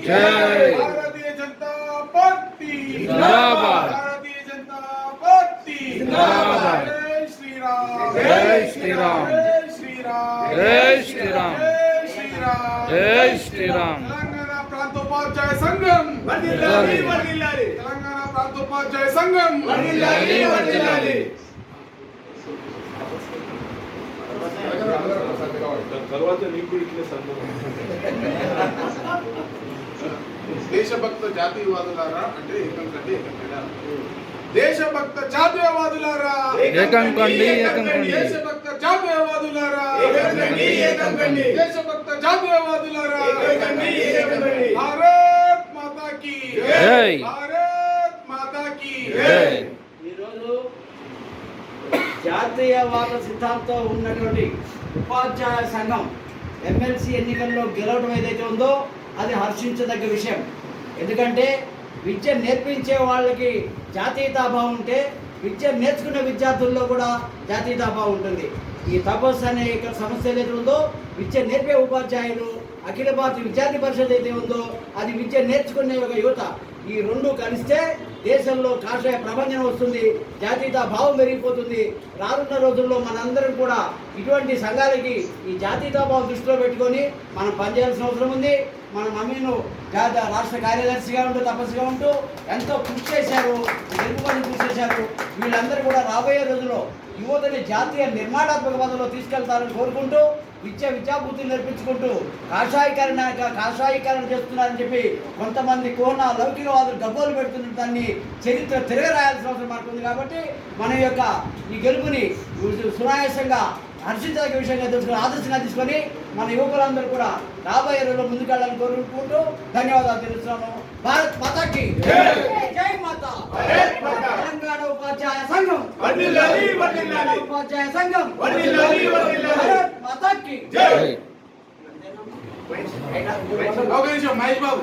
జై భారతీయ జనతా పార్టీ జిందాబాద్ భారతీయ జనతా పార్టీ జిందాబాద్ జై శ్రీరామ్ జై శ్రీరామ్ జై శ్రీరామ్ జై శ్రీరామ్ జై శ్రీరామ్ జై శ్రీరామ్ తెలంగాణ ప్రాంతోపాధ్యాయ సంఘం వర్ధిల్లాలి. తెలంగాణ ప్రాంతోపాధ్యాయ సంఘం వర్ధిల్లాలి. తర్వాత నీకు ఇట్లే సంఘం దేశభక్త జాతీయవాదులారా అంటే ఏకం కంటే ఏకం తేడా. దేశభక్త జాతీయవాదులారా ఏకం కండి, ఏకం కండి. దేశభక్త జాతీయవాదులారా కండి. దేశభక్త జాతీయవాదులారా కండి. భారత్ మాతా కీ జై. భారత్ మాతా కీ జై. ఈరోజు జాతీయవాద సిద్ధాంతం ఉన్నటువంటి ఉపాధ్యాయ సంఘం ఎమ్మెల్సీ ఎన్నికల్లో గెలవడం ఏదైతే ఉందో అది హర్షించదగ్గ విషయం. ఎందుకంటే విద్య నేర్పించే వాళ్ళకి జాతీయతాభావం ఉంటే విద్య నేర్చుకునే విద్యార్థుల్లో కూడా జాతీయతాభావం ఉంటుంది. ఈ తపస్సు అనే ఇక్కడ సమస్య ఏదైతే ఉందో విద్య నేర్పే ఉపాధ్యాయులు, అఖిల భారతీయ విద్యార్థి పరిషత్ అయితే ఉందో అది విద్య నేర్చుకునే ఒక యువత, ఈ రెండు కలిస్తే దేశంలో కాషాయ ప్రభంజనం వస్తుంది, జాతీయతా భావం పెరిగిపోతుంది. రానున్న రోజుల్లో మనందరం కూడా ఇటువంటి సంఘాలకి ఈ జాతీయతా భావం దృష్టిలో పెట్టుకొని మనం పనిచేయాల్సిన అవసరం ఉంది. మన మమ్మీను రాష్ట్ర కార్యదర్శిగా ఉంటూ తపస్సుగా ఉంటూ ఎంతో కృషి చేశారు, గెలుపుకొని కృషి చేశారు. వీళ్ళందరూ కూడా రాబోయే రోజుల్లో యువతని జాతీయ నిర్మాణాత్మక పదంలో తీసుకెళ్తారని కోరుకుంటూ విద్యాబుద్ధులు నేర్పించుకుంటూ కాషాయీకరణ చేస్తున్నారని చెప్పి కొంతమంది కోన లౌకికవాదులు గబ్బోలు పెడుతున్న దాన్ని చరిత్ర తిరగరాయాల్సిన అవసరం మనకు ఉంది. కాబట్టి మన యొక్క ఈ గెలుపుని సునాయాసంగా హర్షించదగ్గ విషయంగా తెలుసుకుని ఆదర్శంగా తీసుకొని మన యువకులందరూ కూడా రాబోయే రోజుల్లో ముందుకెళ్ళాలని కోరుకుంటూ ధన్యవాదాలు తెలుస్తున్నాను. భారత్ మాతాకి జై మాతా. తెలంగాణ ఉపాధ్యాయ సంఘం ఉపాధ్యాయ సంఘం భారత్ మాతాకి జై. ఒక నిమిషం మహేష్ బాబు